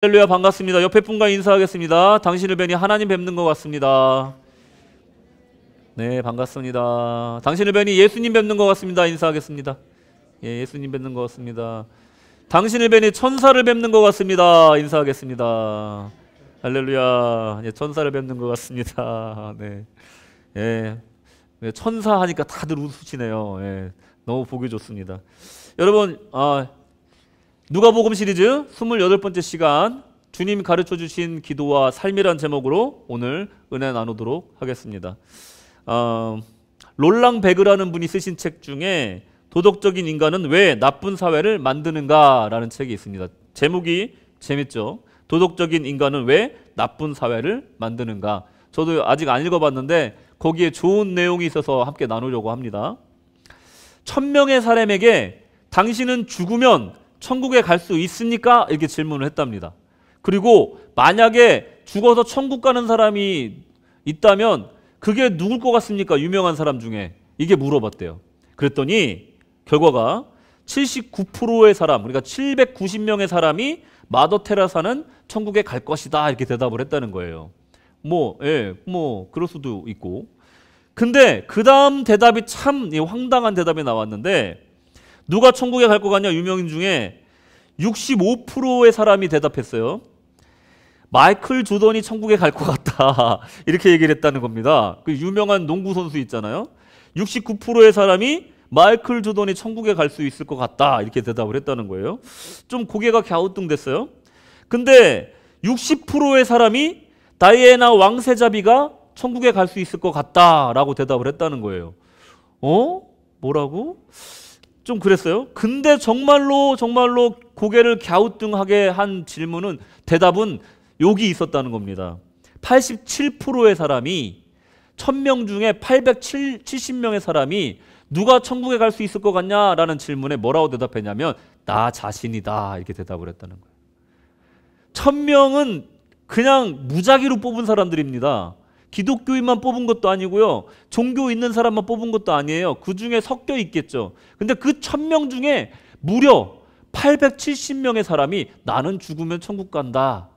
할렐루야, 반갑습니다. 옆에 분과 인사하겠습니다. 당신을 뵈니 하나님 뵙는 것 같습니다. 네, 반갑습니다. 당신을 뵈니 예수님 뵙는 것 같습니다. 인사하겠습니다. 예, 예수님 뵙는 것 같습니다. 당신을 뵈니 천사를 뵙는 것 같습니다. 인사하겠습니다. 할렐루야, 예, 천사를 뵙는 것 같습니다. 네, 예, 천사 하니까 다들 웃으시네요. 예, 너무 보기 좋습니다. 여러분, 누가복음 시리즈 28번째 시간, 주님 가르쳐 주신 기도와 삶이란 제목으로 오늘 은혜 나누도록 하겠습니다. 롤랑 베그라는 분이 쓰신 책 중에 도덕적인 인간은 왜 나쁜 사회를 만드는가 라는 책이 있습니다. 제목이 재밌죠? 도덕적인 인간은 왜 나쁜 사회를 만드는가. 저도 아직 안 읽어봤는데 거기에 좋은 내용이 있어서 함께 나누려고 합니다. 1000명의 사람에게 당신은 죽으면 천국에 갈 수 있습니까? 이렇게 질문을 했답니다. 그리고 만약에 죽어서 천국 가는 사람이 있다면 그게 누굴 것 같습니까? 유명한 사람 중에. 이게 물어봤대요. 그랬더니 결과가 79%의 사람, 그러니까 790명의 사람이 마더 테레사는 천국에 갈 것이다 이렇게 대답을 했다는 거예요. 그럴 수도 있고. 근데 그 다음 대답이 참 황당한 대답이 나왔는데, 누가 천국에 갈 것 같냐? 유명인 중에 65%의 사람이 대답했어요. 마이클 조던이 천국에 갈 것 같다 이렇게 얘기를 했다는 겁니다. 그 유명한 농구 선수 있잖아요. 69%의 사람이 마이클 조던이 천국에 갈 수 있을 것 같다 이렇게 대답을 했다는 거예요. 좀 고개가 갸우뚱됐어요. 근데 60%의 사람이 다이애나 왕세자비가 천국에 갈 수 있을 것 같다라고 대답을 했다는 거예요. 뭐라고? 좀 그랬어요. 근데 정말로 고개를 갸우뚱하게 한 대답은 여기 있었다는 겁니다. 87%의 사람이, 1000명 중에 870명의 사람이 누가 천국에 갈 수 있을 것 같냐라는 질문에 뭐라고 대답했냐면 나 자신이다 이렇게 대답을 했다는 거예요. 1000명은 그냥 무작위로 뽑은 사람들입니다. 기독교인만 뽑은 것도 아니고요. 종교 있는 사람만 뽑은 것도 아니에요. 그 중에 섞여 있겠죠. 근데 그 1000명 중에 무려 870명의 사람이 나는 죽으면 천국 간다.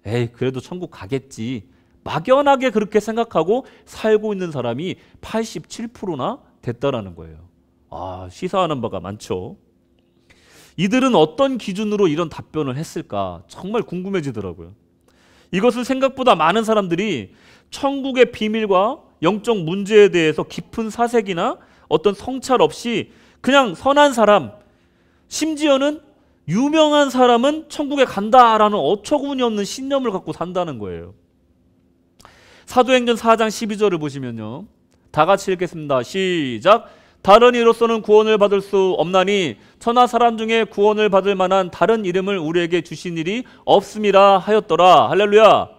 에이, 그래도 천국 가겠지. 막연하게 그렇게 생각하고 살고 있는 사람이 87%나 됐다라는 거예요. 시사하는 바가 많죠. 이들은 어떤 기준으로 이런 답변을 했을까? 정말 궁금해지더라고요. 이것은 생각보다 많은 사람들이 천국의 비밀과 영적 문제에 대해서 깊은 사색이나 어떤 성찰 없이 그냥 선한 사람, 심지어는 유명한 사람은 천국에 간다라는 어처구니 없는 신념을 갖고 산다는 거예요. 사도행전 4장 12절을 보시면요. 다 같이 읽겠습니다. 시작. 다른 이로서는 구원을 받을 수 없나니 천하 사람 중에 구원을 받을 만한 다른 이름을 우리에게 주신 일이 없음이라 하였더라. 할렐루야.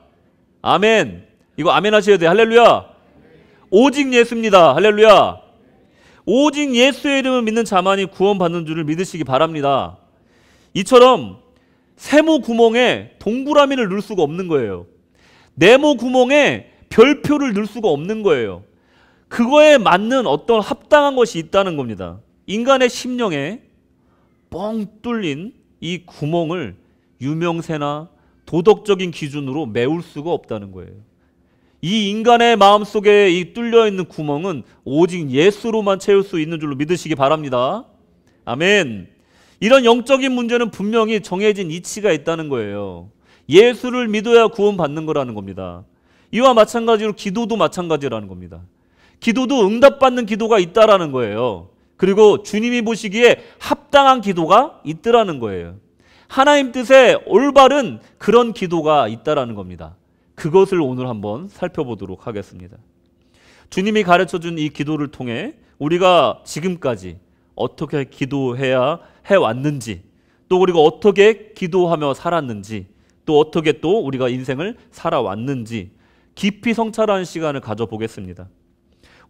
아멘. 이거 아멘 하셔야 돼요. 할렐루야. 오직 예수입니다. 할렐루야. 오직 예수의 이름을 믿는 자만이 구원받는 줄을 믿으시기 바랍니다. 이처럼 세모 구멍에 동그라미를 넣을 수가 없는 거예요. 네모 구멍에 별표를 넣을 수가 없는 거예요. 그거에 맞는 어떤 합당한 것이 있다는 겁니다. 인간의 심령에 뻥 뚫린 이 구멍을 유명세나 도덕적인 기준으로 메울 수가 없다는 거예요. 이 인간의 마음속에 이 뚫려있는 구멍은 오직 예수로만 채울 수 있는 줄로 믿으시기 바랍니다. 아멘. 이런 영적인 문제는 분명히 정해진 이치가 있다는 거예요. 예수를 믿어야 구원받는 거라는 겁니다. 이와 마찬가지로 기도도 마찬가지라는 겁니다. 기도도 응답받는 기도가 있다라는 거예요. 그리고 주님이 보시기에 합당한 기도가 있더라는 거예요. 하나님 뜻에 올바른 그런 기도가 있다라는 겁니다. 그것을 오늘 한번 살펴보도록 하겠습니다. 주님이 가르쳐준 이 기도를 통해 우리가 지금까지 어떻게 기도해야 해왔는지, 또 우리가 어떻게 기도하며 살았는지, 또 어떻게 또 우리가 인생을 살아왔는지 깊이 성찰하는 시간을 가져보겠습니다.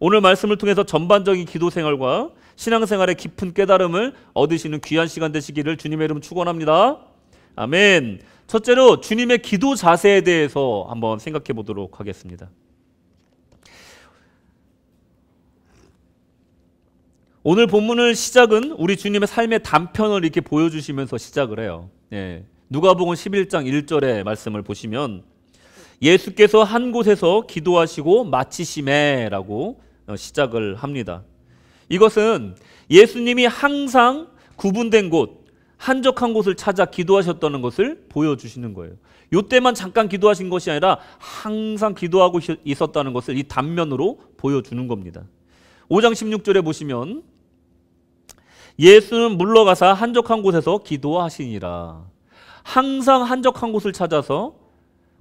오늘 말씀을 통해서 전반적인 기도 생활과 신앙생활의 깊은 깨달음을 얻으시는 귀한 시간 되시기를 주님의 이름 축원합니다. 아멘. 첫째로 주님의 기도 자세에 대해서 한번 생각해 보도록 하겠습니다. 오늘 본문을 시작은 우리 주님의 삶의 단편을 이렇게 보여주시면서 시작을 해요. 누가복음 11장 1절의 말씀을 보시면 예수께서 한 곳에서 기도하시고 마치시매라고 시작을 합니다. 이것은 예수님이 항상 구분된 곳, 한적한 곳을 찾아 기도하셨다는 것을 보여주시는 거예요. 이때만 잠깐 기도하신 것이 아니라 항상 기도하고 있었다는 것을 이 단면으로 보여주는 겁니다. 5장 16절에 보시면 예수는 물러가사 한적한 곳에서 기도하시니라. 항상 한적한 곳을 찾아서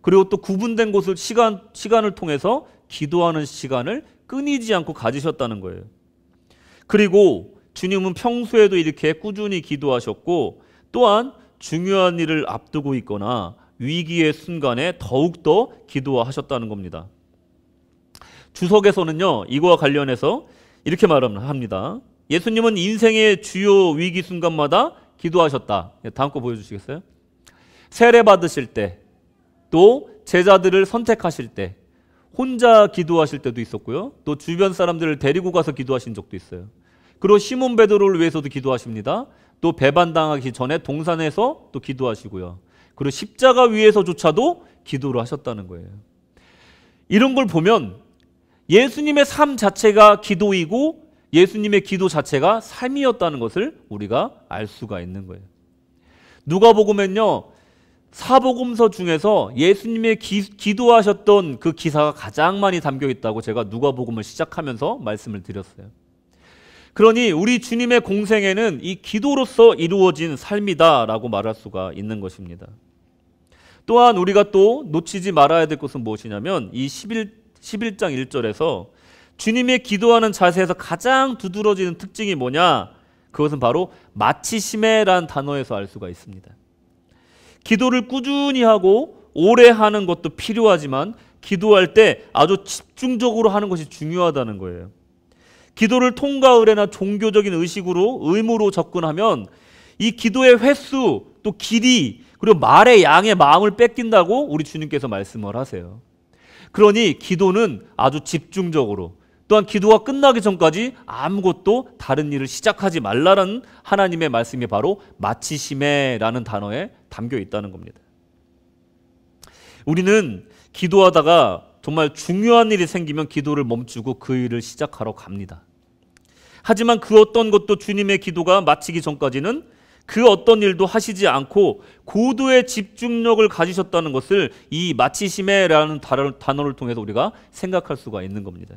그리고 또 구분된 곳을 시간을 통해서 기도하는 시간을 끊이지 않고 가지셨다는 거예요. 그리고 주님은 평소에도 이렇게 꾸준히 기도하셨고 또한 중요한 일을 앞두고 있거나 위기의 순간에 더욱더 기도하셨다는 겁니다. 주석에서는요, 이거와 관련해서 이렇게 말합니다. 예수님은 인생의 주요 위기 순간마다 기도하셨다. 다음 거 보여주시겠어요? 세례 받으실 때, 또 제자들을 선택하실 때, 혼자 기도하실 때도 있었고요. 또 주변 사람들을 데리고 가서 기도하신 적도 있어요. 그리고 시몬 베드로를 위해서도 기도하십니다. 또 배반당하기 전에 동산에서 또 기도하시고요. 그리고 십자가 위에서조차도 기도를 하셨다는 거예요. 이런 걸 보면 예수님의 삶 자체가 기도이고 예수님의 기도 자체가 삶이었다는 것을 우리가 알 수가 있는 거예요. 누가복음은요, 사복음서 중에서 예수님의 기도하셨던 그 기사가 가장 많이 담겨 있다고 제가 누가복음을 시작하면서 말씀을 드렸어요. 그러니 우리 주님의 공생애는 이 기도로서 이루어진 삶이다라고 말할 수가 있는 것입니다. 또한 우리가 또 놓치지 말아야 될 것은 무엇이냐면 이 11장 1절에서 주님의 기도하는 자세에서 가장 두드러지는 특징이 뭐냐? 그것은 바로 마치심에라는 단어에서 알 수가 있습니다. 기도를 꾸준히 하고 오래 하는 것도 필요하지만 기도할 때 아주 집중적으로 하는 것이 중요하다는 거예요. 기도를 통과 의례나 종교적인 의식으로 의무로 접근하면 이 기도의 횟수 또 길이 그리고 말의 양의 마음을 뺏긴다고 우리 주님께서 말씀을 하세요. 그러니 기도는 아주 집중적으로 또한 기도가 끝나기 전까지 아무것도 다른 일을 시작하지 말라는 하나님의 말씀이 바로 마치심에라는 단어에 담겨 있다는 겁니다. 우리는 기도하다가 정말 중요한 일이 생기면 기도를 멈추고 그 일을 시작하러 갑니다. 하지만 그 어떤 것도 주님의 기도가 마치기 전까지는 그 어떤 일도 하시지 않고 고도의 집중력을 가지셨다는 것을 이 마치심에라는 단어를 통해서 우리가 생각할 수가 있는 겁니다.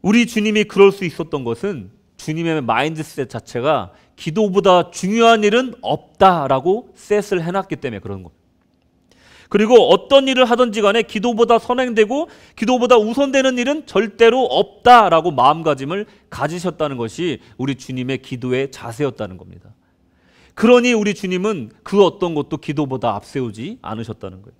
우리 주님이 그럴 수 있었던 것은 주님의 마인드셋 자체가 기도보다 중요한 일은 없다라고 셋을 해놨기 때문에 그런 겁니다. 그리고 어떤 일을 하든지 간에 기도보다 선행되고 기도보다 우선되는 일은 절대로 없다라고 마음가짐을 가지셨다는 것이 우리 주님의 기도의 자세였다는 겁니다. 그러니 우리 주님은 그 어떤 것도 기도보다 앞세우지 않으셨다는 거예요.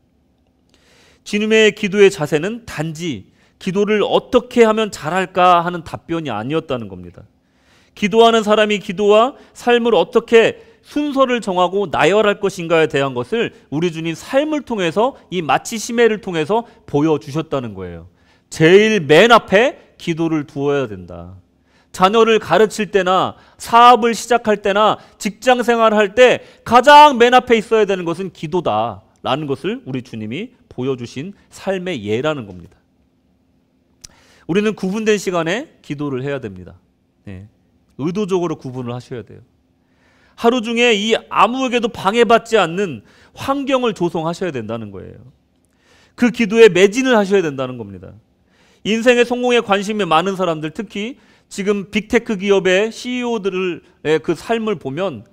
주님의 기도의 자세는 단지 기도를 어떻게 하면 잘할까 하는 답변이 아니었다는 겁니다. 기도하는 사람이 기도와 삶을 어떻게 순서를 정하고 나열할 것인가에 대한 것을 우리 주님 삶을 통해서 이 마치심에를 통해서 보여주셨다는 거예요. 제일 맨 앞에 기도를 두어야 된다. 자녀를 가르칠 때나 사업을 시작할 때나 직장 생활할 때 가장 맨 앞에 있어야 되는 것은 기도다라는 것을 우리 주님이 보여주신 삶의 예라는 겁니다. 우리는 구분된 시간에 기도를 해야 됩니다. 네. 의도적으로 구분을 하셔야 돼요. 하루 중에 이 아무에게도 방해받지 않는 환경을 조성하셔야 된다는 거예요. 그 기도에 매진을 하셔야 된다는 겁니다. 인생의 성공에 관심이 많은 사람들, 특히 지금 빅테크 기업의 CEO들의 그 삶을 보면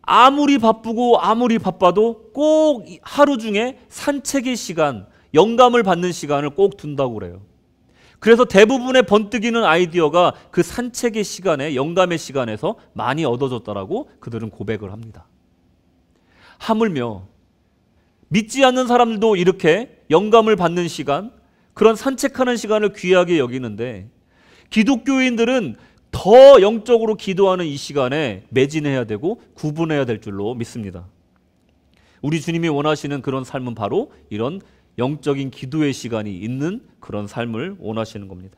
아무리 바쁘고 아무리 바빠도 꼭 하루 중에 산책의 시간, 영감을 받는 시간을 꼭 둔다고 그래요. 그래서 대부분의 번뜩이는 아이디어가 그 산책의 시간에, 영감의 시간에서 많이 얻어졌다라고 그들은 고백을 합니다. 하물며 믿지 않는 사람들도 이렇게 영감을 받는 시간, 그런 산책하는 시간을 귀하게 여기는데 기독교인들은 더 영적으로 기도하는 이 시간에 매진해야 되고 구분해야 될 줄로 믿습니다. 우리 주님이 원하시는 그런 삶은 바로 이런 영적인 기도의 시간이 있는 그런 삶을 원하시는 겁니다.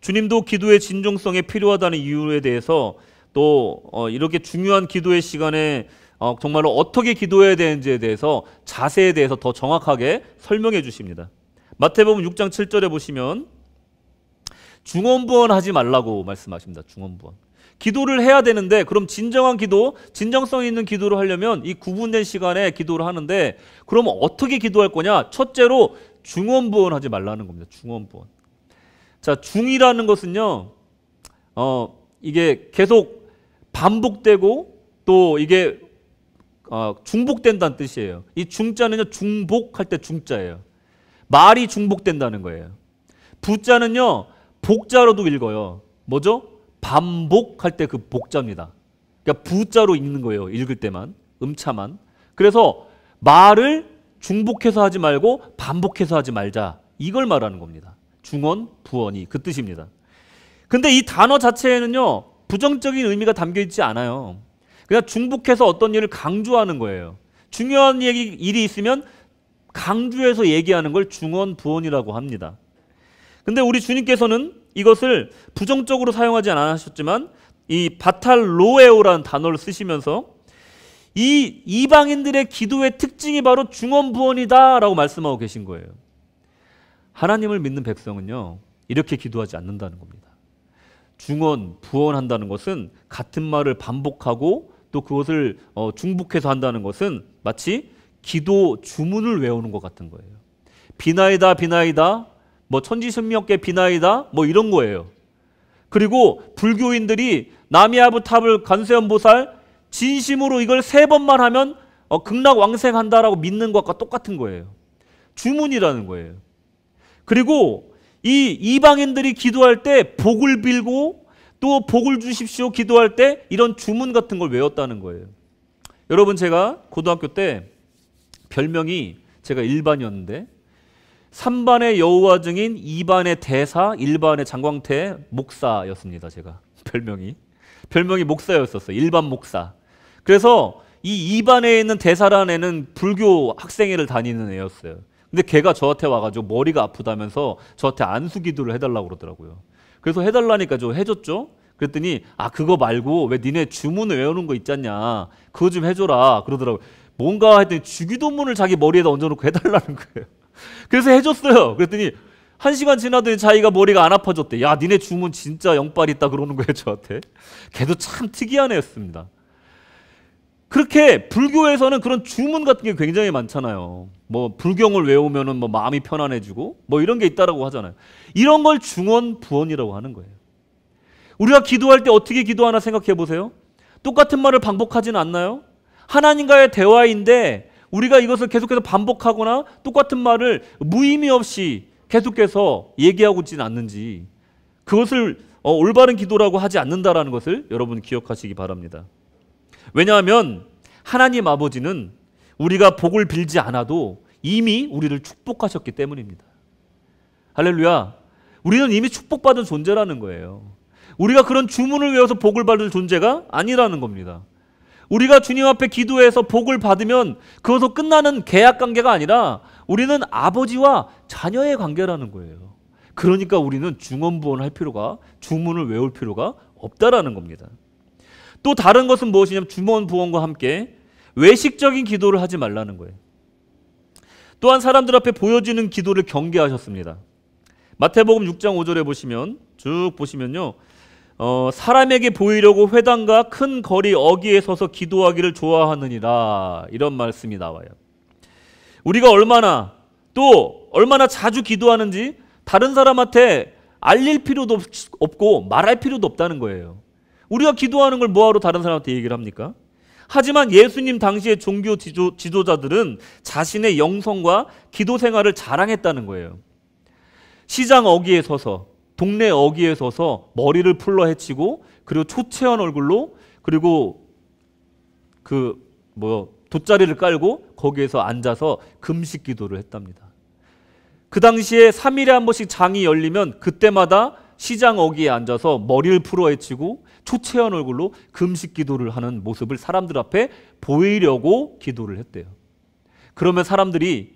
주님도 기도의 진정성에 필요하다는 이유에 대해서 또 이렇게 중요한 기도의 시간에 정말로 어떻게 기도해야 되는지에 대해서 자세에 대해서 더 정확하게 설명해 주십니다. 마태복음 6장 7절에 보시면 중언부언 하지 말라고 말씀하십니다. 중언부언. 기도를 해야 되는데 그럼 진정한 기도, 진정성 있는 기도를 하려면 이 구분된 시간에 기도를 하는데 그럼 어떻게 기도할 거냐? 첫째로 중언부언 하지 말라는 겁니다. 중언부언. 자, 중이라는 것은요. 이게 계속 반복되고 또 이게 중복된다는 뜻이에요. 이 중자는요. 중복할 때 중자예요. 말이 중복된다는 거예요. 부자는요. 복자로도 읽어요. 뭐죠? 반복할 때 그 복자입니다. 그러니까 부자로 읽는 거예요. 읽을 때만. 음차만. 그래서 말을 중복해서 하지 말고 반복해서 하지 말자. 이걸 말하는 겁니다. 중언, 부언이 그 뜻입니다. 근데 이 단어 자체에는요. 부정적인 의미가 담겨 있지 않아요. 그냥 중복해서 어떤 일을 강조하는 거예요. 중요한 일이 있으면 강조해서 얘기하는 걸 중언, 부언이라고 합니다. 근데 우리 주님께서는 이것을 부정적으로 사용하지 않으셨지만 이 바탈로에오라는 단어를 쓰시면서 이 이방인들의 기도의 특징이 바로 중언부언이다 라고 말씀하고 계신 거예요. 하나님을 믿는 백성은요 이렇게 기도하지 않는다는 겁니다. 중언, 부언한다는 것은 같은 말을 반복하고 또 그것을 중복해서 한다는 것은 마치 기도 주문을 외우는 것 같은 거예요. 비나이다 비나이다 뭐 천지신명께 비나이다 뭐 이런 거예요. 그리고 불교인들이 나미아부탑을 관세음보살 진심으로 이걸 3번만 하면 극락왕생한다라고 믿는 것과 똑같은 거예요. 주문이라는 거예요. 그리고 이 이방인들이 기도할 때 복을 빌고 또 복을 주십시오 기도할 때 이런 주문 같은 걸 외웠다는 거예요. 여러분 제가 고등학교 때 별명이 제가 1반이었는데 3반의 여호와 증인, 2반의 대사, 1반의 장광태 목사였습니다. 제가 별명이 목사였었어요. 1반 목사. 그래서 이 2반에 있는 대사라는 애는 불교 학생회를 다니는 애였어요. 근데 걔가 저한테 와가지고 머리가 아프다면서 저한테 안수 기도를 해달라고 그러더라고요. 그래서 해달라니까 저 해줬죠. 그랬더니 그거 말고 왜 니네 주문을 외우는 거 있잖냐 그거 좀 해줘라 그러더라고요. 뭔가 했더니 주기도문을 자기 머리에다 얹어놓고 해달라는 거예요. 그래서 해줬어요. 그랬더니 1시간 지나더니 자기가 머리가 안 아파졌대. 야 니네 주문 진짜 영빨 있다 그러는 거예요 저한테. 걔도 참 특이한 애였습니다. 그렇게 불교에서는 그런 주문 같은 게 굉장히 많잖아요. 뭐 불경을 외우면은 뭐 마음이 편안해지고 뭐 이런 게 있다라고 하잖아요. 이런 걸 중언 부언이라고 하는 거예요. 우리가 기도할 때 어떻게 기도하나 생각해 보세요. 똑같은 말을 반복하지는 않나요? 하나님과의 대화인데 우리가 이것을 계속해서 반복하거나 똑같은 말을 무의미 없이 계속해서 얘기하고 있지는 않는지 그것을 올바른 기도라고 하지 않는다라는 것을 여러분 기억하시기 바랍니다. 왜냐하면 하나님 아버지는 우리가 복을 빌지 않아도 이미 우리를 축복하셨기 때문입니다. 할렐루야. 우리는 이미 축복받은 존재라는 거예요. 우리가 그런 주문을 외워서 복을 받을 존재가 아니라는 겁니다. 우리가 주님 앞에 기도해서 복을 받으면 그것으로 끝나는 계약 관계가 아니라 우리는 아버지와 자녀의 관계라는 거예요. 그러니까 우리는 중언부언할 필요가 주문을 외울 필요가 없다라는 겁니다. 또 다른 것은 무엇이냐면 중언부언과 함께 외식적인 기도를 하지 말라는 거예요. 또한 사람들 앞에 보여지는 기도를 경계하셨습니다. 마태복음 6장 5절에 보시면 쭉 보시면요. 사람에게 보이려고 회당과 큰 거리 어귀에 서서 기도하기를 좋아하느니라 이런 말씀이 나와요. 우리가 얼마나 자주 기도하는지 다른 사람한테 알릴 필요도 없고 말할 필요도 없다는 거예요. 우리가 기도하는 걸 뭐하러 다른 사람한테 얘기를 합니까? 하지만 예수님 당시의 종교 지도자들은 자신의 영성과 기도 생활을 자랑했다는 거예요. 시장 어귀에 서서 동네 어귀에 서서 머리를 풀러 헤치고 그리고 초췌한 얼굴로 그리고 돗자리를 깔고 거기에서 앉아서 금식 기도를 했답니다. 그 당시에 3일에 한 번씩 장이 열리면 그때마다 시장 어귀에 앉아서 머리를 풀어 헤치고 초췌한 얼굴로 금식 기도를 하는 모습을 사람들 앞에 보이려고 기도를 했대요. 그러면 사람들이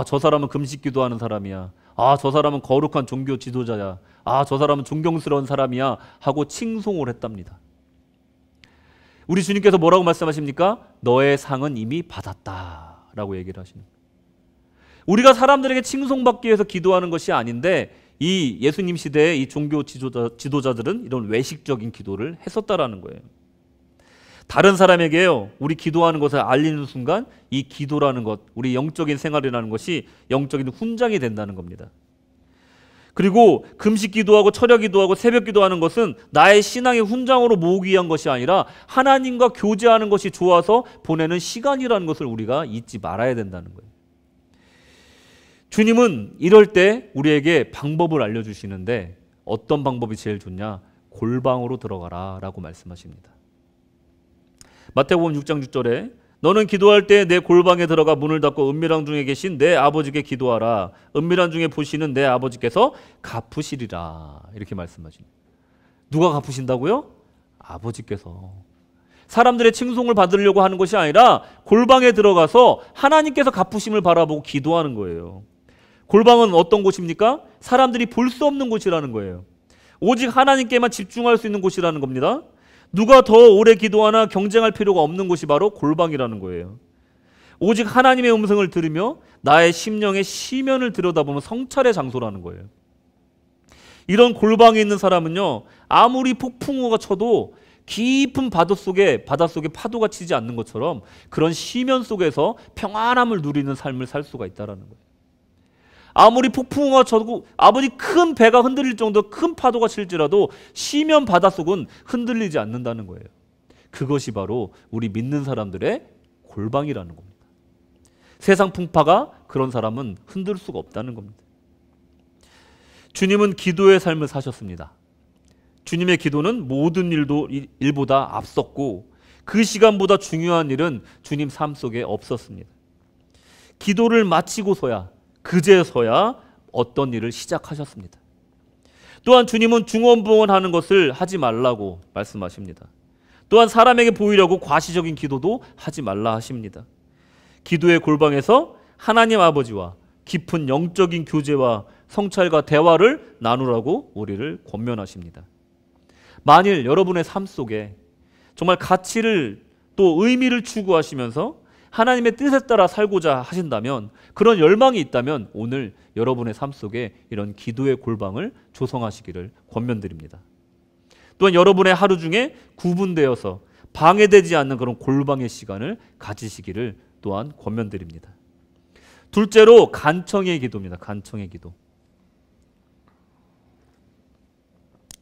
저 사람은 금식 기도하는 사람이야. 저 사람은 거룩한 종교 지도자야. 저 사람은 존경스러운 사람이야 하고 칭송을 했답니다. 우리 주님께서 뭐라고 말씀하십니까? 너의 상은 이미 받았다라고 얘기를 하시는 거예요. 우리가 사람들에게 칭송받기 위해서 기도하는 것이 아닌데 이 예수님 시대의 이 종교 지도자들은 이런 외식적인 기도를 했었다라는 거예요. 다른 사람에게요, 우리 기도하는 것을 알리는 순간 이 기도라는 것, 우리 영적인 생활이라는 것이 영적인 훈장이 된다는 겁니다. 그리고 금식 기도하고 철야 기도하고 새벽 기도하는 것은 나의 신앙의 훈장으로 모으기 위한 것이 아니라 하나님과 교제하는 것이 좋아서 보내는 시간이라는 것을 우리가 잊지 말아야 된다는 거예요. 주님은 이럴 때 우리에게 방법을 알려주시는데 어떤 방법이 제일 좋냐? 골방으로 들어가라 라고 말씀하십니다. 마태복음 6장 6절에 너는 기도할 때 내 골방에 들어가 문을 닫고 은밀한 중에 계신 내 아버지께 기도하라. 은밀한 중에 보시는 내 아버지께서 갚으시리라. 이렇게 말씀하십니다. 누가 갚으신다고요? 아버지께서. 사람들의 칭송을 받으려고 하는 것이 아니라 골방에 들어가서 하나님께서 갚으심을 바라보고 기도하는 거예요. 골방은 어떤 곳입니까? 사람들이 볼 수 없는 곳이라는 거예요. 오직 하나님께만 집중할 수 있는 곳이라는 겁니다. 누가 더 오래 기도하나 경쟁할 필요가 없는 곳이 바로 골방이라는 거예요. 오직 하나님의 음성을 들으며 나의 심령의 시면을 들여다보는 성찰의 장소라는 거예요. 이런 골방에 있는 사람은요, 아무리 폭풍우가 쳐도 깊은 바닷속에 파도가 치지 않는 것처럼 그런 시면 속에서 평안함을 누리는 삶을 살 수가 있다는 거예요. 아무리 폭풍우가 쳐도 아무리 큰 배가 흔들릴 정도 큰 파도가 칠지라도 시면 바닷속은 흔들리지 않는다는 거예요. 그것이 바로 우리 믿는 사람들의 골방이라는 겁니다. 세상 풍파가 그런 사람은 흔들 수가 없다는 겁니다. 주님은 기도의 삶을 사셨습니다. 주님의 기도는 모든 일보다 앞섰고 그 시간보다 중요한 일은 주님 삶 속에 없었습니다. 기도를 마치고서야 그제서야 어떤 일을 시작하셨습니다. 또한 주님은 중언부언하는 것을 하지 말라고 말씀하십니다. 또한 사람에게 보이려고 과시적인 기도도 하지 말라 하십니다. 기도의 골방에서 하나님 아버지와 깊은 영적인 교제와 성찰과 대화를 나누라고 우리를 권면하십니다. 만일 여러분의 삶 속에 정말 가치를 또 의미를 추구하시면서 하나님의 뜻에 따라 살고자 하신다면, 그런 열망이 있다면 오늘 여러분의 삶 속에 이런 기도의 골방을 조성하시기를 권면드립니다. 또한 여러분의 하루 중에 구분되어서 방해되지 않는 그런 골방의 시간을 가지시기를 또한 권면드립니다. 둘째로 간청의 기도입니다. 간청의 기도.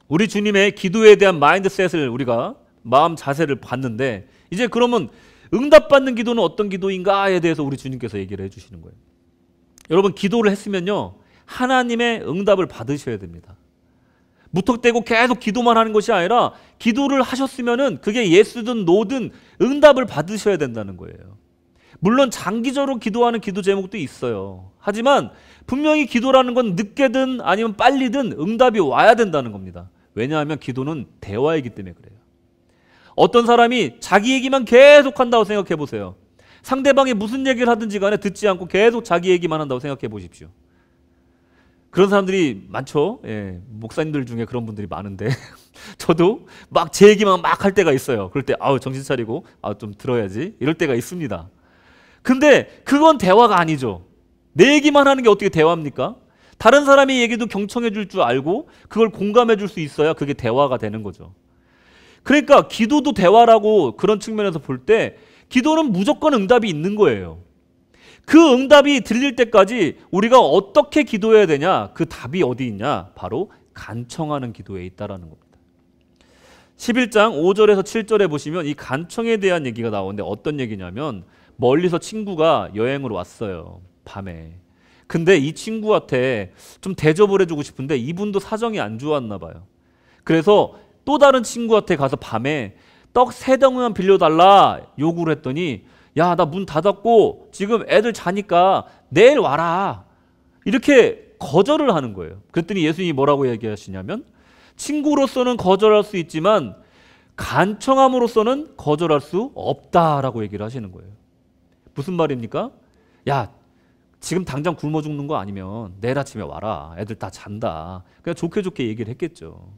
우리 주님의 기도에 대한 마인드셋을 우리가 마음 자세를 봤는데, 이제 그러면 응답받는 기도는 어떤 기도인가에 대해서 우리 주님께서 얘기를 해주시는 거예요. 여러분, 기도를 했으면요, 하나님의 응답을 받으셔야 됩니다. 무턱대고 계속 기도만 하는 것이 아니라 기도를 하셨으면은 그게 예스든 노든 응답을 받으셔야 된다는 거예요. 물론 장기적으로 기도하는 기도 제목도 있어요. 하지만 분명히 기도라는 건 늦게든 아니면 빨리든 응답이 와야 된다는 겁니다. 왜냐하면 기도는 대화이기 때문에 그래요. 어떤 사람이 자기 얘기만 계속 한다고 생각해 보세요. 상대방이 무슨 얘기를 하든지 간에 듣지 않고 계속 자기 얘기만 한다고 생각해 보십시오. 그런 사람들이 많죠. 예, 목사님들 중에 그런 분들이 많은데 저도 막 제 얘기만 막 할 때가 있어요. 그럴 때 정신 차리고 좀 들어야지 이럴 때가 있습니다. 근데 그건 대화가 아니죠. 내 얘기만 하는 게 어떻게 대화입니까? 다른 사람의 얘기도 경청해 줄 줄 알고 그걸 공감해 줄 수 있어야 그게 대화가 되는 거죠. 그러니까 기도도 대화라고 그런 측면에서 볼 때 기도는 무조건 응답이 있는 거예요. 그 응답이 들릴 때까지 우리가 어떻게 기도해야 되냐? 그 답이 어디 있냐? 바로 간청하는 기도에 있다라는 겁니다. 11장 5절에서 7절에 보시면 이 간청에 대한 얘기가 나오는데 어떤 얘기냐면, 멀리서 친구가 여행을 왔어요. 밤에. 근데 이 친구한테 좀 대접을 해주고 싶은데 이분도 사정이 안 좋았나 봐요. 그래서 또 다른 친구한테 가서 밤에 떡 3덩이만 빌려달라 요구를 했더니, 야, 나 문 닫았고 지금 애들 자니까 내일 와라, 이렇게 거절을 하는 거예요. 그랬더니 예수님이 뭐라고 얘기하시냐면, 친구로서는 거절할 수 있지만 간청함으로서는 거절할 수 없다라고 얘기를 하시는 거예요. 무슨 말입니까? 야, 지금 당장 굶어 죽는 거 아니면 내일 아침에 와라, 애들 다 잔다, 그냥 좋게 좋게 얘기를 했겠죠.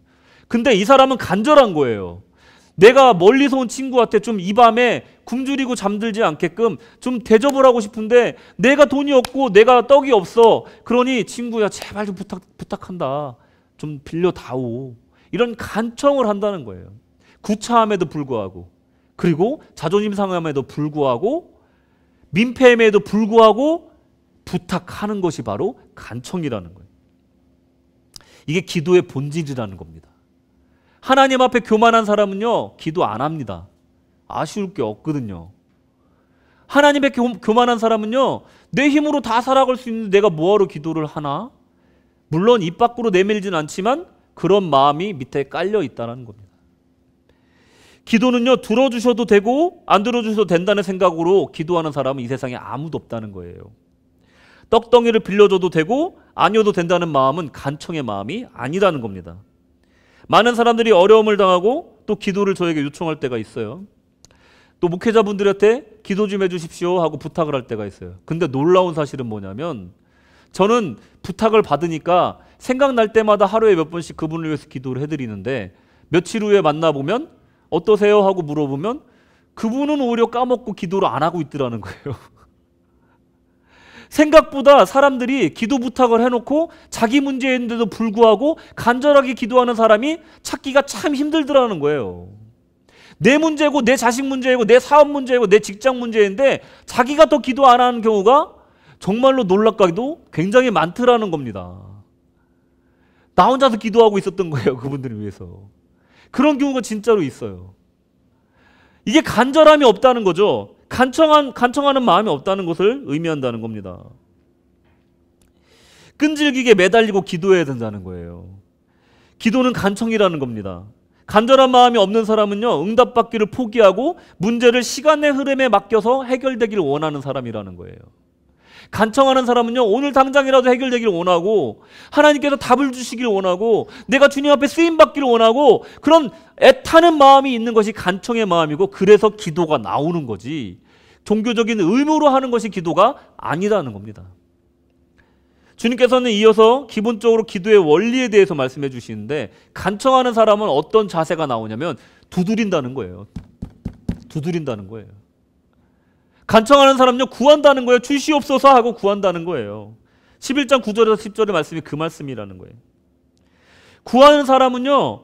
근데 이 사람은 간절한 거예요. 내가 멀리서 온 친구한테 좀 이 밤에 굶주리고 잠들지 않게끔 좀 대접을 하고 싶은데 내가 돈이 없고 내가 떡이 없어. 그러니 친구야 제발 좀 부탁한다. 좀 빌려다오. 이런 간청을 한다는 거예요. 구차함에도 불구하고, 그리고 자존심 상함에도 불구하고, 민폐임에도 불구하고 부탁하는 것이 바로 간청이라는 거예요. 이게 기도의 본질이라는 겁니다. 하나님 앞에 교만한 사람은요, 기도 안 합니다. 아쉬울 게 없거든요. 하나님 앞에 교만한 사람은요, 내 힘으로 다 살아갈 수 있는데 내가 뭐하러 기도를 하나? 물론 입 밖으로 내밀진 않지만 그런 마음이 밑에 깔려 있다는 겁니다. 기도는요, 들어주셔도 되고 안 들어주셔도 된다는 생각으로 기도하는 사람은 이 세상에 아무도 없다는 거예요. 떡덩이를 빌려줘도 되고 아니어도 된다는 마음은 간청의 마음이 아니라는 겁니다. 많은 사람들이 어려움을 당하고 또 기도를 저에게 요청할 때가 있어요. 또 목회자분들한테 기도 좀 해주십시오 하고 부탁을 할 때가 있어요. 근데 놀라운 사실은 뭐냐면 저는 부탁을 받으니까 생각날 때마다 하루에 몇 번씩 그분을 위해서 기도를 해드리는데 며칠 후에 만나보면 어떠세요? 하고 물어보면 그분은 오히려 까먹고 기도를 안 하고 있더라는 거예요. 생각보다 사람들이 기도 부탁을 해놓고 자기 문제인데도 불구하고 간절하게 기도하는 사람이 찾기가 참 힘들더라는 거예요. 내 문제고 내 자식 문제이고 내 사업 문제이고 내 직장 문제인데 자기가 더 기도 안 하는 경우가 정말로 놀랍게도 굉장히 많더라는 겁니다. 나 혼자서 기도하고 있었던 거예요. 그분들을 위해서. 그런 경우가 진짜로 있어요. 이게 간절함이 없다는 거죠. 간청하는 마음이 없다는 것을 의미한다는 겁니다. 끈질기게 매달리고 기도해야 된다는 거예요. 기도는 간청이라는 겁니다. 간절한 마음이 없는 사람은요, 응답받기를 포기하고 문제를 시간의 흐름에 맡겨서 해결되기를 원하는 사람이라는 거예요. 간청하는 사람은요, 오늘 당장이라도 해결되기를 원하고 하나님께서 답을 주시기를 원하고 내가 주님 앞에 쓰임받기를 원하고 그런 애타는 마음이 있는 것이 간청의 마음이고 그래서 기도가 나오는 거지 종교적인 의무로 하는 것이 기도가 아니라는 겁니다. 주님께서는 이어서 기본적으로 기도의 원리에 대해서 말씀해 주시는데 간청하는 사람은 어떤 자세가 나오냐면 두드린다는 거예요. 두드린다는 거예요. 간청하는 사람은요, 구한다는 거예요. 주시옵소서 하고 구한다는 거예요. 11장 9절에서 10절의 말씀이 그 말씀이라는 거예요. 구하는 사람은요,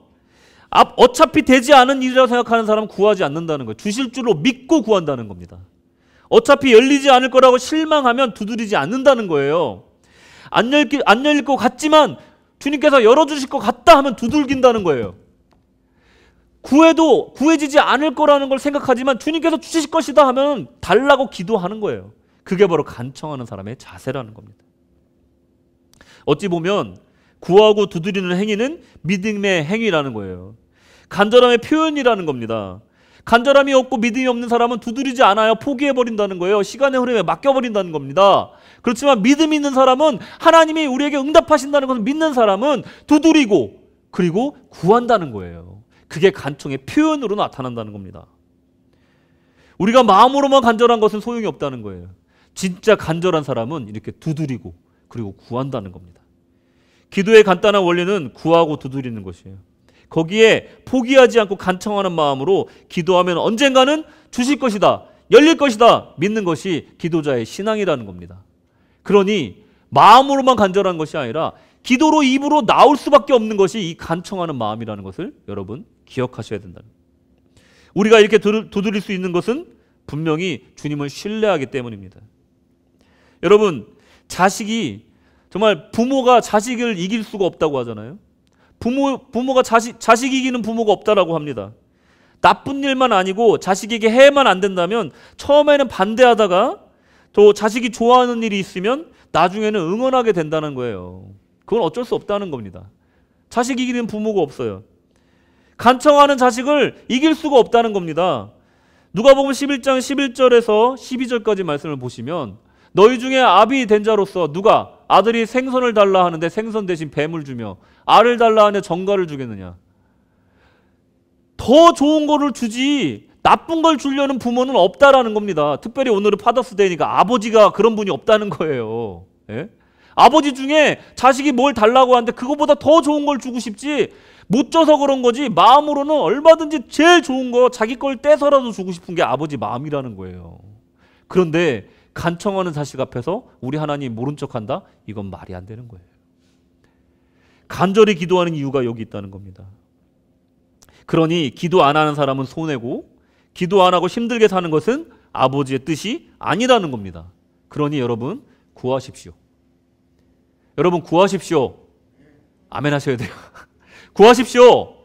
어차피 되지 않은 일이라고 생각하는 사람은 구하지 않는다는 거예요. 주실 줄로 믿고 구한다는 겁니다. 어차피 열리지 않을 거라고 실망하면 두드리지 않는다는 거예요. 안 열릴 것 같지만 주님께서 열어주실 것 같다 하면 두들긴다는 거예요. 구해도 구해지지 않을 거라는 걸 생각하지만 주님께서 주실 것이다 하면 달라고 기도하는 거예요. 그게 바로 간청하는 사람의 자세라는 겁니다. 어찌 보면 구하고 두드리는 행위는 믿음의 행위라는 거예요. 간절함의 표현이라는 겁니다. 간절함이 없고 믿음이 없는 사람은 두드리지 않아요. 포기해버린다는 거예요. 시간의 흐름에 맡겨버린다는 겁니다. 그렇지만 믿음이 있는 사람은 하나님이 우리에게 응답하신다는 것을 믿는 사람은 두드리고 그리고 구한다는 거예요. 그게 간청의 표현으로 나타난다는 겁니다. 우리가 마음으로만 간절한 것은 소용이 없다는 거예요. 진짜 간절한 사람은 이렇게 두드리고 그리고 구한다는 겁니다. 기도의 간단한 원리는 구하고 두드리는 것이에요. 거기에 포기하지 않고 간청하는 마음으로 기도하면 언젠가는 주실 것이다, 열릴 것이다 믿는 것이 기도자의 신앙이라는 겁니다. 그러니 마음으로만 간절한 것이 아니라 기도로 입으로 나올 수밖에 없는 것이 이 간청하는 마음이라는 것을 여러분 기억하셔야 된다는 거예요. 우리가 이렇게 두드릴 수 있는 것은 분명히 주님을 신뢰하기 때문입니다. 여러분, 자식이 정말 부모가 자식을 이길 수가 없다고 하잖아요. 부모가 자식 이기는 부모가 없다라고 합니다. 나쁜 일만 아니고 자식에게 해만 안 된다면 처음에는 반대하다가 또 자식이 좋아하는 일이 있으면 나중에는 응원하게 된다는 거예요. 그건 어쩔 수 없다는 겁니다. 자식 이기는 부모가 없어요. 간청하는 자식을 이길 수가 없다는 겁니다. 누가복음 11장 11절에서 12절까지 말씀을 보시면 너희 중에 아비 된 자로서 누가 아들이 생선을 달라 하는데 생선 대신 뱀을 주며 알을 달라 하는데 정갈을 주겠느냐. 더 좋은 거를 주지 나쁜 걸 주려는 부모는 없다라는 겁니다. 특별히 오늘은 파더스데이니까 아버지가 그런 분이 없다는 거예요. 예? 아버지 중에 자식이 뭘 달라고 하는데 그거보다 더 좋은 걸 주고 싶지 못 줘서 그런 거지 마음으로는 얼마든지 제일 좋은 거 자기 걸 떼서라도 주고 싶은 게 아버지 마음이라는 거예요. 그런데 간청하는 자식 앞에서 우리 하나님 모른 척한다? 이건 말이 안 되는 거예요. 간절히 기도하는 이유가 여기 있다는 겁니다. 그러니 기도 안 하는 사람은 손해고 기도 안 하고 힘들게 사는 것은 아버지의 뜻이 아니라는 겁니다. 그러니 여러분 구하십시오. 여러분 구하십시오. 아멘 하셔야 돼요. 구하십시오.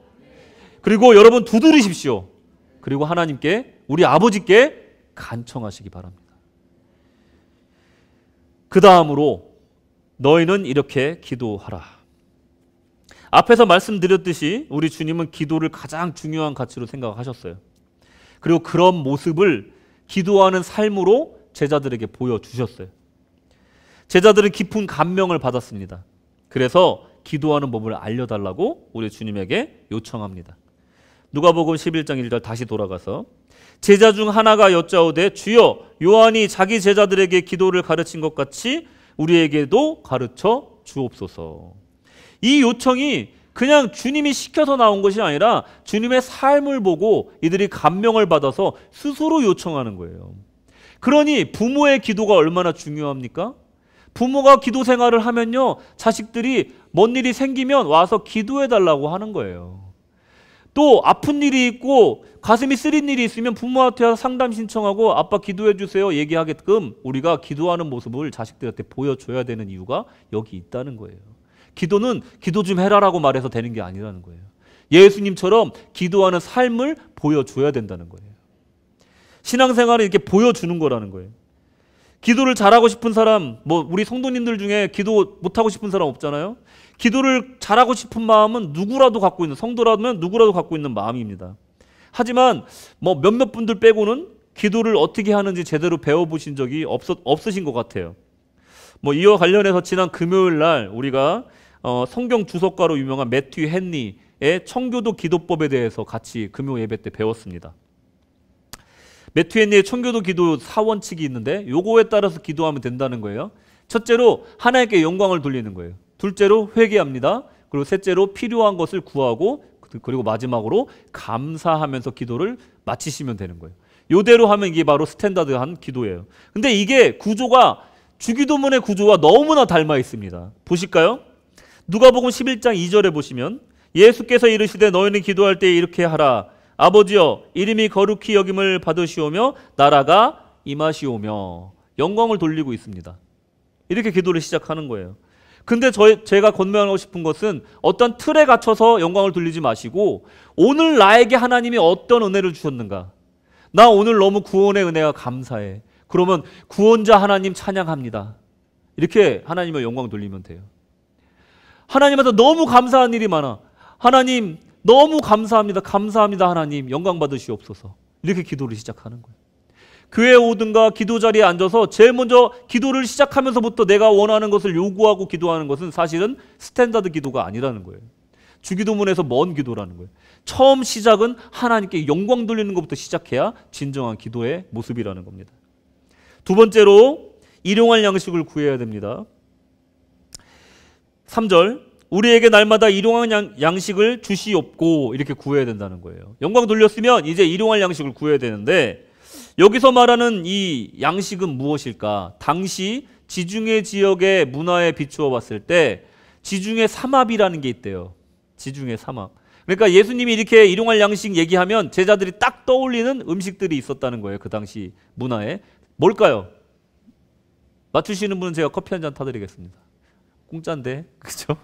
그리고 여러분 두드리십시오. 그리고 하나님께 우리 아버지께 간청하시기 바랍니다. 그 다음으로 너희는 이렇게 기도하라. 앞에서 말씀드렸듯이 우리 주님은 기도를 가장 중요한 가치로 생각하셨어요. 그리고 그런 모습을 기도하는 삶으로 제자들에게 보여주셨어요. 제자들은 깊은 감명을 받았습니다. 그래서 기도하는 법을 알려달라고 우리 주님에게 요청합니다. 누가복음 11장 1절 다시 돌아가서 제자 중 하나가 여짜오되 주여 요한이 자기 제자들에게 기도를 가르친 것 같이 우리에게도 가르쳐 주옵소서. 이 요청이 그냥 주님이 시켜서 나온 것이 아니라 주님의 삶을 보고 이들이 감명을 받아서 스스로 요청하는 거예요. 그러니 부모의 기도가 얼마나 중요합니까? 부모가 기도 생활을 하면요 자식들이 뭔 일이 생기면 와서 기도해 달라고 하는 거예요. 또 아픈 일이 있고 가슴이 쓰린 일이 있으면 부모한테 상담 신청하고 아빠 기도해 주세요 얘기하게끔 우리가 기도하는 모습을 자식들한테 보여줘야 되는 이유가 여기 있다는 거예요. 기도는 기도 좀 해라라고 말해서 되는 게 아니라는 거예요. 예수님처럼 기도하는 삶을 보여줘야 된다는 거예요. 신앙생활은 이렇게 보여주는 거라는 거예요. 기도를 잘하고 싶은 사람, 우리 성도님들 중에 기도 못하고 싶은 사람 없잖아요. 기도를 잘하고 싶은 마음은 누구라도 갖고 있는, 성도라면 누구라도 갖고 있는 마음입니다. 하지만 몇몇 분들 빼고는 기도를 어떻게 하는지 제대로 배워보신 적이 없으신 것 같아요. 이와 관련해서 지난 금요일 날 우리가 성경 주석가로 유명한 매튜 헨리의 청교도 기도법에 대해서 같이 금요 예배 때 배웠습니다. 매튜 헨리의 청교도 기도 4원칙이 있는데 요거에 따라서 기도하면 된다는 거예요. 첫째로 하나님께 영광을 돌리는 거예요. 둘째로 회개합니다. 그리고 셋째로 필요한 것을 구하고 그리고 마지막으로 감사하면서 기도를 마치시면 되는 거예요. 요대로 하면 이게 바로 스탠다드한 기도예요. 근데 이게 구조가 주기도문의 구조와 너무나 닮아 있습니다. 보실까요? 누가복음 11장 2절에 보시면 예수께서 이르시되 너희는 기도할 때 이렇게 하라. 아버지여 이름이 거룩히 여김을 받으시오며 나라가 임하시오며 영광을 돌리고 있습니다. 이렇게 기도를 시작하는 거예요. 근데 제가 권면하고 싶은 것은 어떤 틀에 갇혀서 영광을 돌리지 마시고 오늘 나에게 하나님이 어떤 은혜를 주셨는가. 나 오늘 너무 구원의 은혜가 감사해. 그러면 구원자 하나님 찬양합니다. 이렇게 하나님의 영광 돌리면 돼요. 하나님한테 너무 감사한 일이 많아. 하나님 너무 감사합니다. 감사합니다 하나님. 영광 받으시옵소서. 이렇게 기도를 시작하는 거예요. 교회에 오든가 기도 자리에 앉아서 제일 먼저 기도를 시작하면서부터 내가 원하는 것을 요구하고 기도하는 것은 사실은 스탠다드 기도가 아니라는 거예요. 주기도문에서 먼 기도라는 거예요. 처음 시작은 하나님께 영광 돌리는 것부터 시작해야 진정한 기도의 모습이라는 겁니다. 두 번째로 일용할 양식을 구해야 됩니다. 3절 우리에게 날마다 일용할 양식을 주시옵고 이렇게 구해야 된다는 거예요. 영광 돌렸으면 이제 일용할 양식을 구해야 되는데 여기서 말하는 이 양식은 무엇일까? 당시 지중해 지역의 문화에 비추어 봤을 때 지중해 삼합이라는 게 있대요. 지중해 삼합. 그러니까 예수님이 이렇게 일용할 양식 얘기하면 제자들이 딱 떠올리는 음식들이 있었다는 거예요. 그 당시 문화에. 뭘까요? 맞추시는 분은 제가 커피 한 잔 타드리겠습니다. 공짜인데 그죠?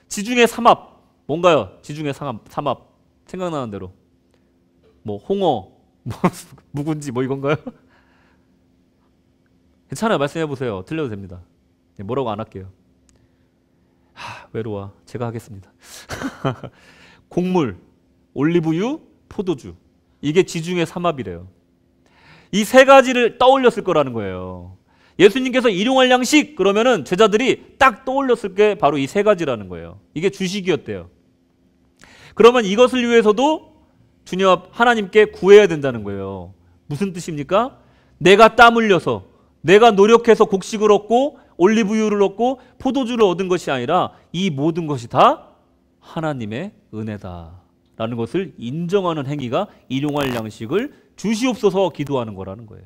지중해 삼합 뭔가요? 지중해 삼합 생각나는 대로 홍어 묵은지 이건가요? 괜찮아요. 말씀해 보세요. 틀려도 됩니다. 뭐라고 안 할게요. 외로워. 제가 하겠습니다. 곡물, 올리브유, 포도주. 이게 지중해 삼합이래요. 이 세 가지를 떠올렸을 거라는 거예요. 예수님께서 일용할 양식 그러면은 제자들이 딱 떠올렸을 게 바로 이 세 가지라는 거예요. 이게 주식이었대요. 그러면 이것을 위해서도 주님 앞 하나님께 구해야 된다는 거예요. 무슨 뜻입니까? 내가 땀 흘려서 내가 노력해서 곡식을 얻고 올리브유를 얻고 포도주를 얻은 것이 아니라 이 모든 것이 다 하나님의 은혜다라는 것을 인정하는 행위가 일용할 양식을 주시옵소서 기도하는 거라는 거예요.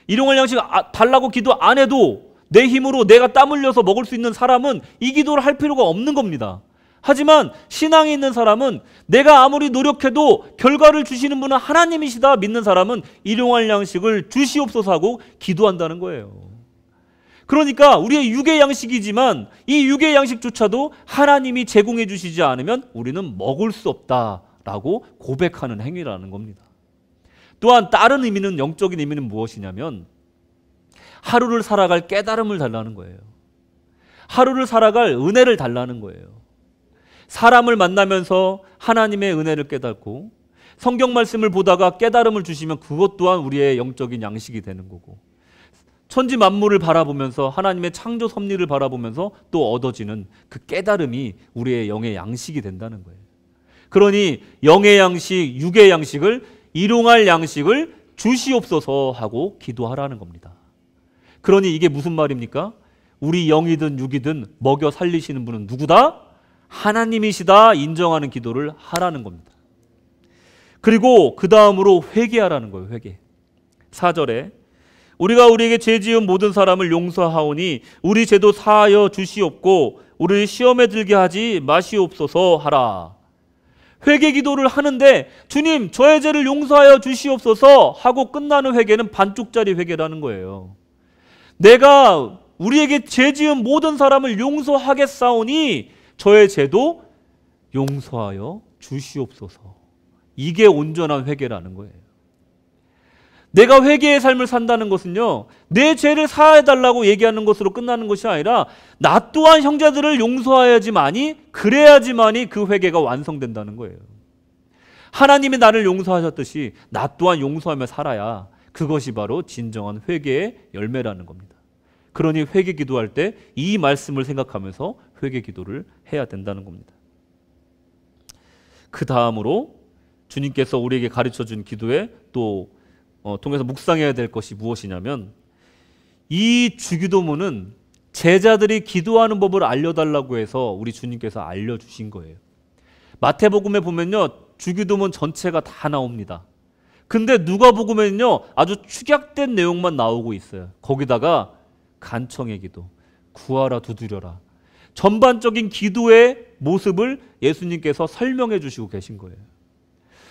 일용할 양식 달라고 기도 안 해도 내 힘으로 내가 땀 흘려서 먹을 수 있는 사람은 이 기도를 할 필요가 없는 겁니다. 하지만 신앙이 있는 사람은 내가 아무리 노력해도 결과를 주시는 분은 하나님이시다 믿는 사람은 일용할 양식을 주시옵소서 하고 기도한다는 거예요. 그러니까 우리의 육의 양식이지만 이 육의 양식조차도 하나님이 제공해 주시지 않으면 우리는 먹을 수 없다라고 고백하는 행위라는 겁니다. 또한 다른 의미는, 영적인 의미는 무엇이냐면 하루를 살아갈 깨달음을 달라는 거예요. 하루를 살아갈 은혜를 달라는 거예요. 사람을 만나면서 하나님의 은혜를 깨닫고 성경 말씀을 보다가 깨달음을 주시면 그것 또한 우리의 영적인 양식이 되는 거고, 천지 만물을 바라보면서 하나님의 창조 섭리를 바라보면서 또 얻어지는 그 깨달음이 우리의 영의 양식이 된다는 거예요. 그러니 영의 양식, 육의 양식을 일용할 양식을 주시옵소서 하고 기도하라는 겁니다. 그러니 이게 무슨 말입니까? 우리 영이든 육이든 먹여 살리시는 분은 누구다? 하나님이시다 인정하는 기도를 하라는 겁니다. 그리고 그 다음으로 회개하라는 거예요. 회개. 4절에 우리가 우리에게 죄 지은 모든 사람을 용서하오니 우리 죄도 사하여 주시옵고 우리를 시험에 들게 하지 마시옵소서 하라. 회개 기도를 하는데 주님 저의 죄를 용서하여 주시옵소서 하고 끝나는 회개는 반쪽짜리 회개라는 거예요. 내가 우리에게 죄 지은 모든 사람을 용서하겠사오니 저의 죄도 용서하여 주시옵소서. 이게 온전한 회개라는 거예요. 내가 회개의 삶을 산다는 것은요, 내 죄를 사해달라고 얘기하는 것으로 끝나는 것이 아니라 나 또한 형제들을 용서해야지만이, 그래야지만이 그 회개가 완성된다는 거예요. 하나님이 나를 용서하셨듯이 나 또한 용서하며 살아야 그것이 바로 진정한 회개의 열매라는 겁니다. 그러니 회개 기도할 때 이 말씀을 생각하면서 회개 기도를 해야 된다는 겁니다. 그 다음으로 주님께서 우리에게 가르쳐준 기도에 또 통해서 묵상해야 될 것이 무엇이냐면, 이 주기도문은 제자들이 기도하는 법을 알려달라고 해서 우리 주님께서 알려주신 거예요. 마태복음에 보면요, 주기도문 전체가 다 나옵니다. 근데 누가복음에는요, 아주 축약된 내용만 나오고 있어요. 거기다가 간청의 기도, 구하라 두드려라, 전반적인 기도의 모습을 예수님께서 설명해 주시고 계신 거예요.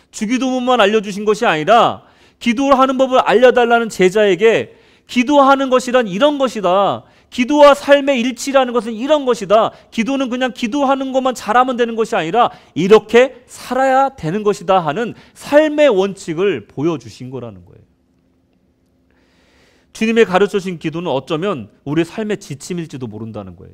주기도문만 알려주신 것이 아니라 기도를 하는 법을 알려달라는 제자에게 기도하는 것이란 이런 것이다, 기도와 삶의 일치라는 것은 이런 것이다, 기도는 그냥 기도하는 것만 잘하면 되는 것이 아니라 이렇게 살아야 되는 것이다 하는 삶의 원칙을 보여주신 거라는 거예요. 주님의 가르쳐주신 기도는 어쩌면 우리의 삶의 지침일지도 모른다는 거예요.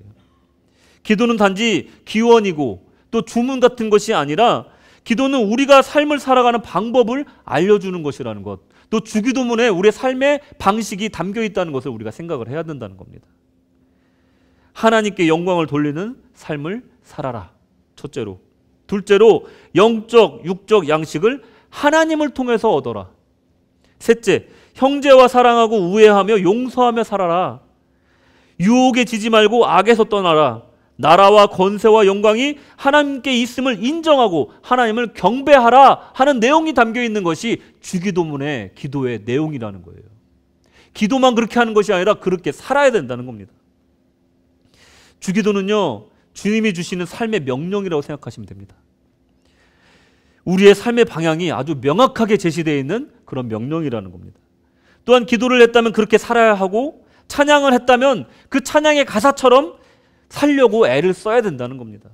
기도는 단지 기원이고 또 주문 같은 것이 아니라 기도는 우리가 삶을 살아가는 방법을 알려주는 것이라는 것, 또 주기도문에 우리의 삶의 방식이 담겨 있다는 것을 우리가 생각을 해야 된다는 겁니다. 하나님께 영광을 돌리는 삶을 살아라, 첫째로. 둘째로 영적, 육적 양식을 하나님을 통해서 얻어라. 셋째, 형제와 사랑하고 우애하며 용서하며 살아라. 유혹에 지지 말고 악에서 떠나라. 나라와 권세와 영광이 하나님께 있음을 인정하고 하나님을 경배하라 하는 내용이 담겨 있는 것이 주기도문의 기도의 내용이라는 거예요. 기도만 그렇게 하는 것이 아니라 그렇게 살아야 된다는 겁니다. 주기도는요, 주님이 주시는 삶의 명령이라고 생각하시면 됩니다. 우리의 삶의 방향이 아주 명확하게 제시되어 있는 그런 명령이라는 겁니다. 또한 기도를 했다면 그렇게 살아야 하고, 찬양을 했다면 그 찬양의 가사처럼 살려고 애를 써야 된다는 겁니다.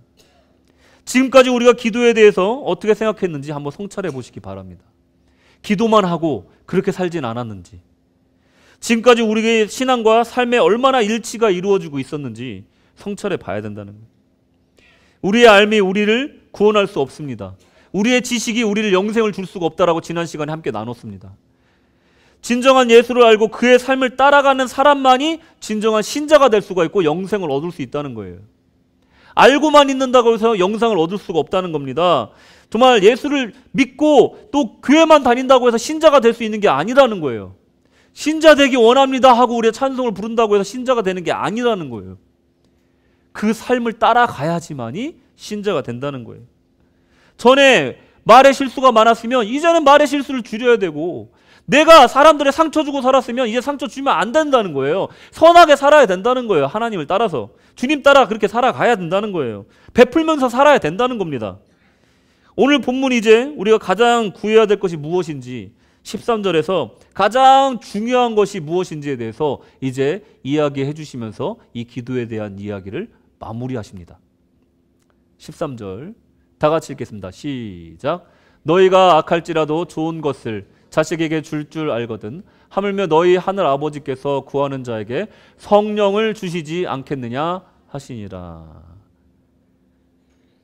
지금까지 우리가 기도에 대해서 어떻게 생각했는지 한번 성찰해 보시기 바랍니다. 기도만 하고 그렇게 살진 않았는지, 지금까지 우리의 신앙과 삶에 얼마나 일치가 이루어지고 있었는지 성찰해 봐야 된다는 거예요. 우리의 알미 우리를 구원할 수 없습니다. 우리의 지식이 우리를 영생을 줄 수가 없다라고 지난 시간에 함께 나눴습니다. 진정한 예수를 알고 그의 삶을 따라가는 사람만이 진정한 신자가 될 수가 있고 영생을 얻을 수 있다는 거예요. 알고만 있는다고 해서 영생을 얻을 수가 없다는 겁니다. 정말 예수를 믿고 또 교회만 다닌다고 해서 신자가 될 수 있는 게 아니라는 거예요. 신자 되기 원합니다 하고 우리가 찬송을 부른다고 해서 신자가 되는 게 아니라는 거예요. 그 삶을 따라가야지만이 신자가 된다는 거예요. 전에 말의 실수가 많았으면 이제는 말의 실수를 줄여야 되고, 내가 사람들의 상처 주고 살았으면 이제 상처 주면 안 된다는 거예요. 선하게 살아야 된다는 거예요. 하나님을 따라서. 주님 따라 그렇게 살아가야 된다는 거예요. 베풀면서 살아야 된다는 겁니다. 오늘 본문 이제 우리가 가장 구해야 될 것이 무엇인지 13절에서 가장 중요한 것이 무엇인지에 대해서 이제 이야기해 주시면서 이 기도에 대한 이야기를 마무리하십니다. 13절 다 같이 읽겠습니다. 시작. 너희가 악할지라도 좋은 것을 자식에게 줄 알거든 하물며 너희 하늘 아버지께서 구하는 자에게 성령을 주시지 않겠느냐 하시니라.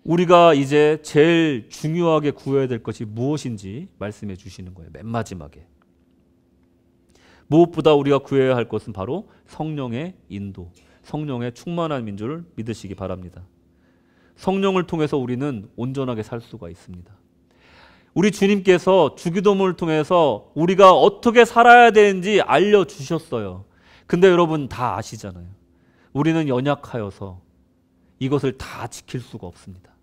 우리가 이제 제일 중요하게 구해야 될 것이 무엇인지 말씀해 주시는 거예요. 맨 마지막에. 무엇보다 우리가 구해야 할 것은 바로 성령의 인도, 성령의 충만함인 줄 믿으시기 바랍니다. 성령을 통해서 우리는 온전하게 살 수가 있습니다. 우리 주님께서 주기도문을 통해서 우리가 어떻게 살아야 되는지 알려주셨어요. 근데 여러분 다 아시잖아요. 우리는 연약하여서 이것을 다 지킬 수가 없습니다.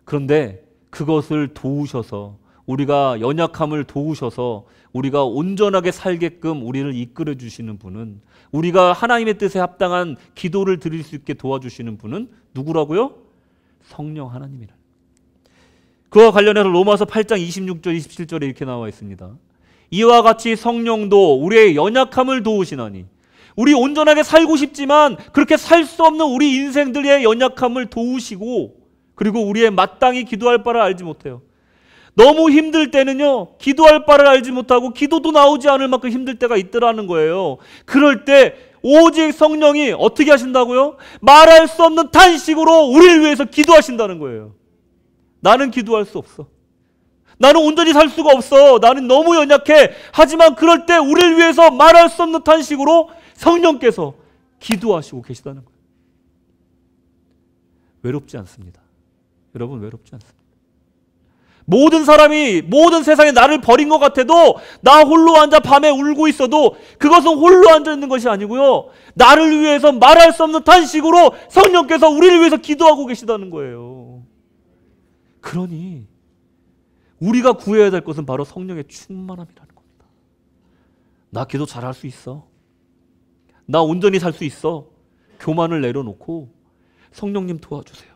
그런데 그것을 도우셔서, 우리가 연약함을 도우셔서 우리가 온전하게 살게끔 우리를 이끌어 주시는 분은, 우리가 하나님의 뜻에 합당한 기도를 드릴 수 있게 도와주시는 분은 누구라고요? 성령 하나님이라. 그와 관련해서 로마서 8장 26절 27절에 이렇게 나와 있습니다. 이와 같이 성령도 우리의 연약함을 도우시나니, 우리 온전하게 살고 싶지만 그렇게 살 수 없는 우리 인생들의 연약함을 도우시고, 그리고 우리의 마땅히 기도할 바를 알지 못해요. 너무 힘들 때는요, 기도할 바를 알지 못하고 기도도 나오지 않을 만큼 힘들 때가 있더라는 거예요. 그럴 때 오직 성령이 어떻게 하신다고요? 말할 수 없는 탄식으로 우리를 위해서 기도하신다는 거예요. 나는 기도할 수 없어. 나는 온전히 살 수가 없어. 나는 너무 연약해. 하지만 그럴 때 우리를 위해서 말할 수 없는 탄식으로 성령께서 기도하시고 계시다는 거예요. 외롭지 않습니다. 여러분, 외롭지 않습니다. 모든 사람이, 모든 세상에 나를 버린 것 같아도, 나 홀로 앉아 밤에 울고 있어도 그것은 홀로 앉아 있는 것이 아니고요, 나를 위해서 말할 수 없는 탄식으로 성령께서 우리를 위해서 기도하고 계시다는 거예요. 그러니 우리가 구해야 될 것은 바로 성령의 충만함이라는 겁니다. 나 기도 잘할 수 있어. 나 온전히 살 수 있어. 교만을 내려놓고 성령님 도와주세요.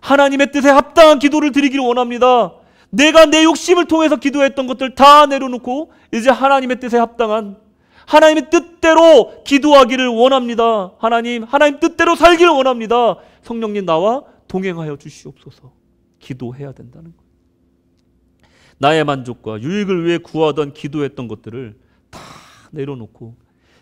하나님의 뜻에 합당한 기도를 드리기를 원합니다. 내가 내 욕심을 통해서 기도했던 것들 다 내려놓고 이제 하나님의 뜻에 합당한, 하나님의 뜻대로 기도하기를 원합니다. 하나님 뜻대로 살기를 원합니다. 성령님 나와 동행하여 주시옵소서. 기도해야 된다는 거예요. 나의 만족과 유익을 위해 구하던 기도했던 것들을 다 내려놓고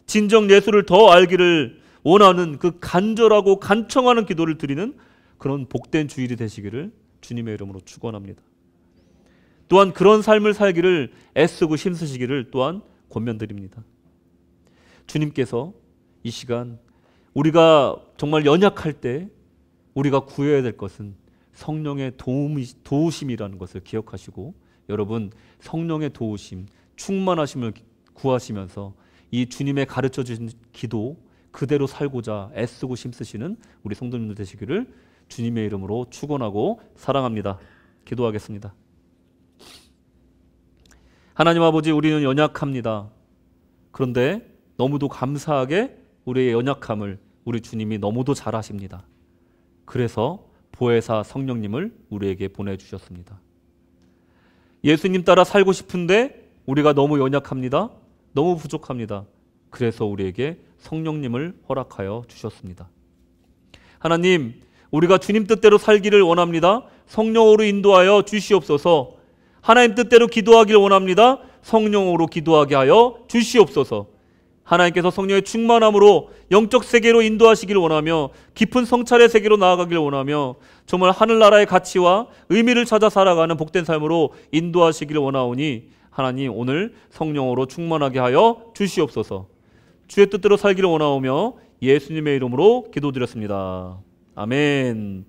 진정 예수를 더 알기를 원하는 그 간절하고 간청하는 기도를 드리는 그런 복된 주일이 되시기를 주님의 이름으로 축원합니다. 또한 그런 삶을 살기를 애쓰고 힘쓰시기를 또한 권면드립니다. 주님께서 이 시간 우리가 정말 연약할 때 우리가 구해야 될 것은 성령의 도우심이라는 것을 기억하시고, 여러분 성령의 도우심, 충만하심을 구하시면서 이 주님의 가르쳐 주신 기도 그대로 살고자 애쓰고 힘쓰시는 우리 성도님들 되시기를 주님의 이름으로 축원하고 사랑합니다. 기도하겠습니다. 하나님 아버지, 우리는 연약합니다. 그런데 너무도 감사하게 우리의 연약함을 우리 주님이 너무도 잘 아십니다. 그래서 보혜사 성령님을 우리에게 보내주셨습니다. 예수님 따라 살고 싶은데 우리가 너무 연약합니다. 너무 부족합니다. 그래서 우리에게 성령님을 허락하여 주셨습니다. 하나님, 우리가 주님 뜻대로 살기를 원합니다. 성령으로 인도하여 주시옵소서. 하나님 뜻대로 기도하기를 원합니다. 성령으로 기도하게 하여 주시옵소서. 하나님께서 성령의 충만함으로 영적 세계로 인도하시기를 원하며 깊은 성찰의 세계로 나아가기를 원하며 정말 하늘나라의 가치와 의미를 찾아 살아가는 복된 삶으로 인도하시기를 원하오니 하나님 오늘 성령으로 충만하게 하여 주시옵소서. 주의 뜻대로 살기를 원하오며 예수님의 이름으로 기도드렸습니다. 아멘.